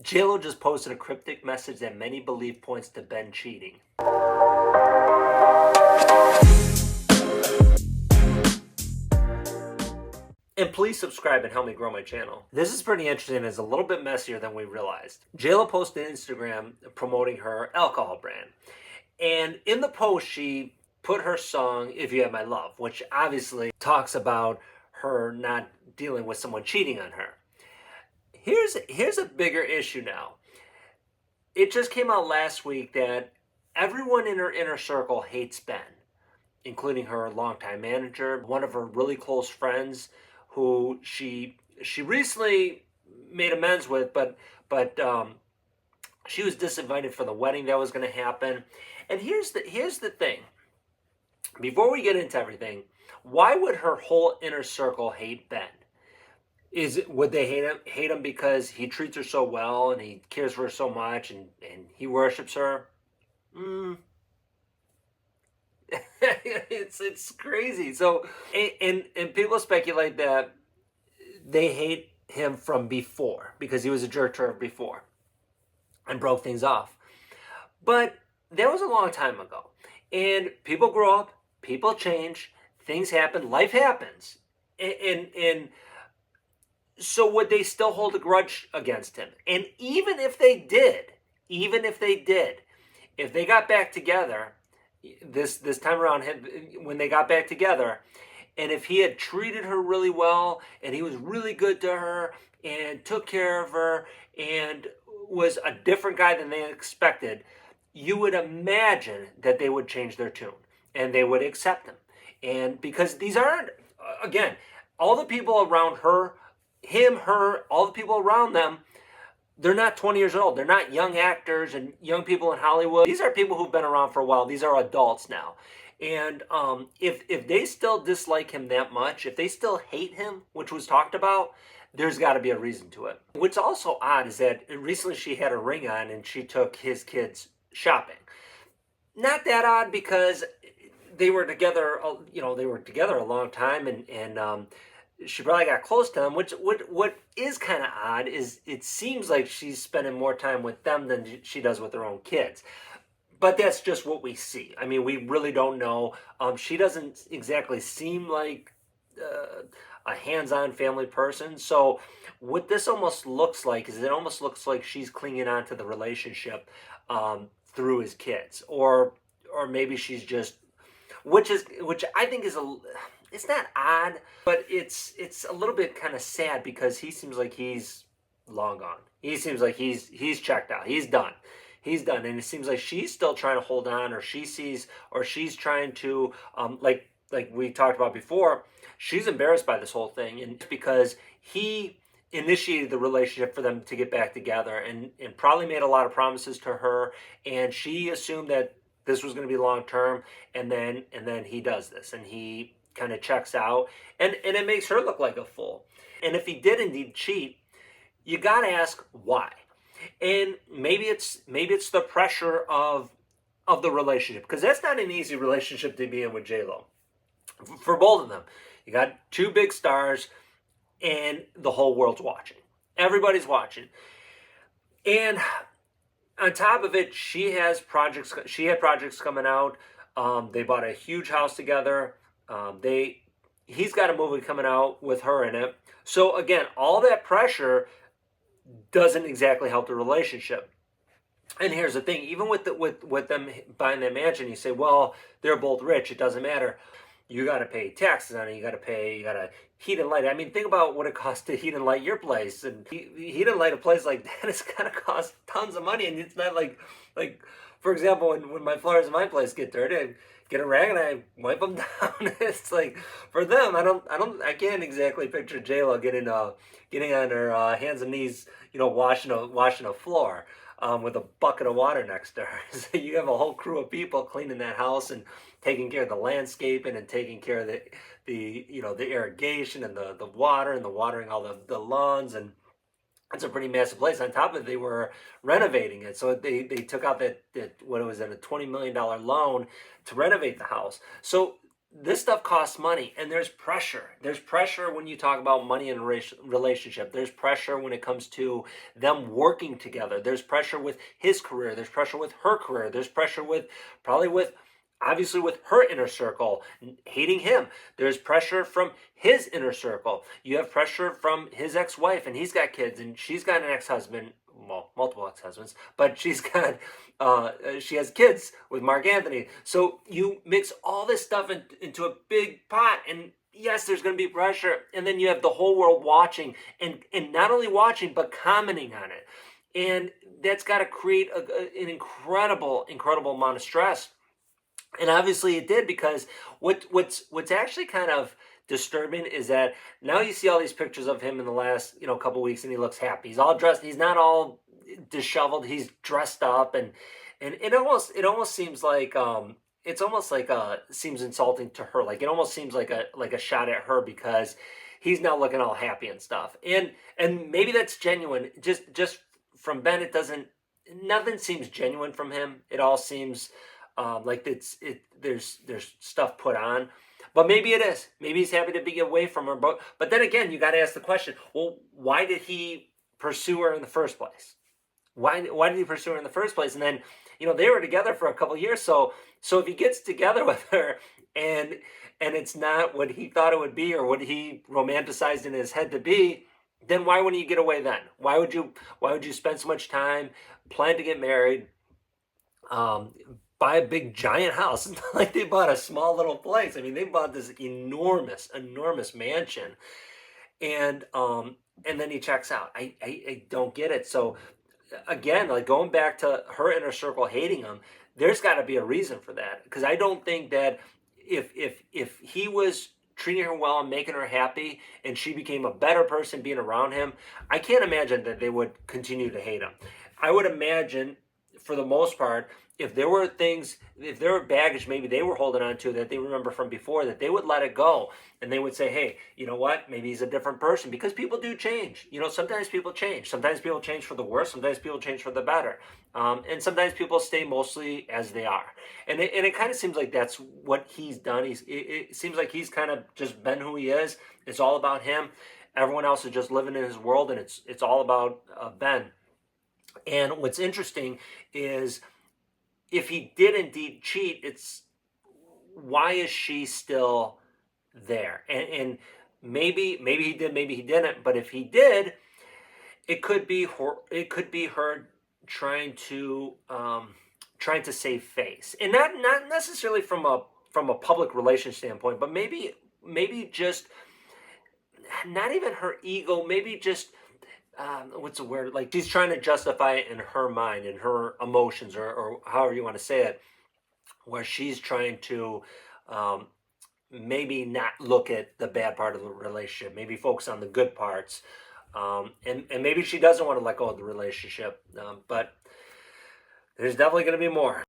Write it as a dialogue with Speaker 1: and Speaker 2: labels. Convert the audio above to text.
Speaker 1: JLO just posted a cryptic message that many believe points to Ben cheating. And please subscribe and help me grow my channel. This is pretty interesting and is a little bit messier than we realized. JLO posted an Instagram promoting her alcohol brand. And in the post, she put her song, If You Have My Love, which obviously talks about her not dealing with someone cheating on her. Here's a bigger issue now. It just came out last week that everyone in her inner circle hates Ben, including her longtime manager, one of her really close friends, who she recently made amends with, but she was disinvited for the wedding that was going to happen. And here's the thing. Before we get into everything, why would her whole inner circle hate Ben? Would they hate him because he treats her so well and he cares for her so much and he worships her? It's crazy. So and people speculate that they hate him from before because he was a jerk to her before and broke things off. But that was a long time ago. And people grow up, people change, things happen, life happens. And so would they still hold a grudge against him? And even if they did, if they got back together, this time around, when they got back together, and if he had treated her really well and he was really good to her and took care of her and was a different guy than they expected, you would imagine that they would change their tune and they would accept him. And because these aren't, again, all the people around her, all the people around them, they're not 20 years old. They're not young actors and young people in Hollywood. These are people who've been around for a while. These are adults now. And if they still dislike him that much, if they still hate him, which was talked about, there's got to be a reason to it. What's also odd is that recently she had a ring on and she took his kids shopping. Not that odd because they were together, a long time, and she probably got close to them. What is kind of odd is it seems like she's spending more time with them than she does with her own kids. But that's just what we see. I mean, we really don't know. She doesn't exactly seem like a hands-on family person. So what this almost looks like is it almost looks like she's clinging on to the relationship through his kids, or maybe she's just, which I think is it's not odd, but it's a little bit kind of sad because he seems like he's long gone. He seems like he's checked out. He's done. And it seems like she's still trying to hold on, or she's trying to like we talked about before. She's embarrassed by this whole thing, and because he initiated the relationship for them to get back together, and probably made a lot of promises to her, and she assumed that this was going to be long term, and then he does this, and he kind of checks out, and it makes her look like a fool. And if he did indeed cheat, you got to ask why. And maybe it's the pressure of the relationship, because that's not an easy relationship to be in with JLo. For both of them, you got two big stars, and the whole world's watching. Everybody's watching, and on top of it, she had projects coming out. They bought a huge house together. He's got a movie coming out with her in it. So again, all that pressure doesn't exactly help the relationship. And here's the thing: even with them buying that mansion, you say, well, they're both rich. It doesn't matter. You got to pay taxes on it. You got to heat and light. I mean, think about what it costs to heat and light your place. And heat and light a place like that is going to cost tons of money. And it's not like for example, when my floors in my place get dirty, I get a rag and I wipe them down. It's like, for them, I can't exactly picture JLo getting on her hands and knees, washing a floor. With a bucket of water next to her. So you have a whole crew of people cleaning that house and taking care of the landscaping and taking care of the irrigation and the water and the watering all the lawns, and it's a pretty massive place. On top of it, they were renovating it, so they took out that what was it, a $20 million loan to renovate the house. So this stuff costs money, and there's pressure. There's pressure when you talk about money in a relationship. There's pressure when it comes to them working together. There's pressure with his career. There's pressure with her career. There's pressure with probably with obviously with her inner circle hating him. There's pressure from his inner circle. You have pressure from his ex-wife, and he's got kids, and she's got an ex-husband, well, multiple ex-husbands, but she has kids with Mark Anthony. So you mix all this stuff into a big pot, and yes, there's going to be pressure, and then you have the whole world watching, and not only watching but commenting on it, and that's got to create an incredible amount of stress. And obviously it did, because what's actually kind of disturbing is that now you see all these pictures of him in the last couple weeks, and he looks happy. He's all dressed. He's not all disheveled. He's dressed up, and it almost seems like it's almost like seems insulting to her. Like it almost seems like a shot at her, because he's now looking all happy and stuff. And maybe that's genuine. Just from Ben, it doesn't. Nothing seems genuine from him. It all seems like there's stuff put on, but maybe it is. Maybe he's happy to be away from her. But then again, you got to ask the question: well, why did he pursue her in the first place? Why did he pursue her in the first place? And then they were together for a couple of years. So if he gets together with her and it's not what he thought it would be, or what he romanticized in his head to be, then why wouldn't you get away then? Why would you spend so much time, plan to get married? Buy a big giant house. It's not like they bought a small little place. I mean, they bought this enormous mansion, and then he checks out. I don't get it. So again, like going back to her inner circle hating him, there's got to be a reason for that, because I don't think that if he was treating her well and making her happy, and she became a better person being around him, I can't imagine that they would continue to hate him. I would imagine, for the most part, if there were baggage maybe they were holding on to that they remember from before, that they would let it go, and they would say, hey, you know what, maybe he's a different person, because people do change. Sometimes people change. Sometimes people change for the worse. Sometimes people change for the better. And sometimes people stay mostly as they are. And it kind of seems like that's what he's done. It seems like he's kind of just been who he is. It's all about him. Everyone else is just living in his world, and it's all about Ben. And what's interesting is, if he did indeed cheat, it's why is she still there? And maybe he did, maybe he didn't. But if he did, it could be her trying to save face, and not necessarily from a public relation standpoint, but maybe just not even her ego, maybe just what's the word? Like she's trying to justify it in her mind, in her emotions, or however you want to say it, where she's trying to maybe not look at the bad part of the relationship, maybe focus on the good parts, and maybe she doesn't want to let go of the relationship, but there's definitely going to be more.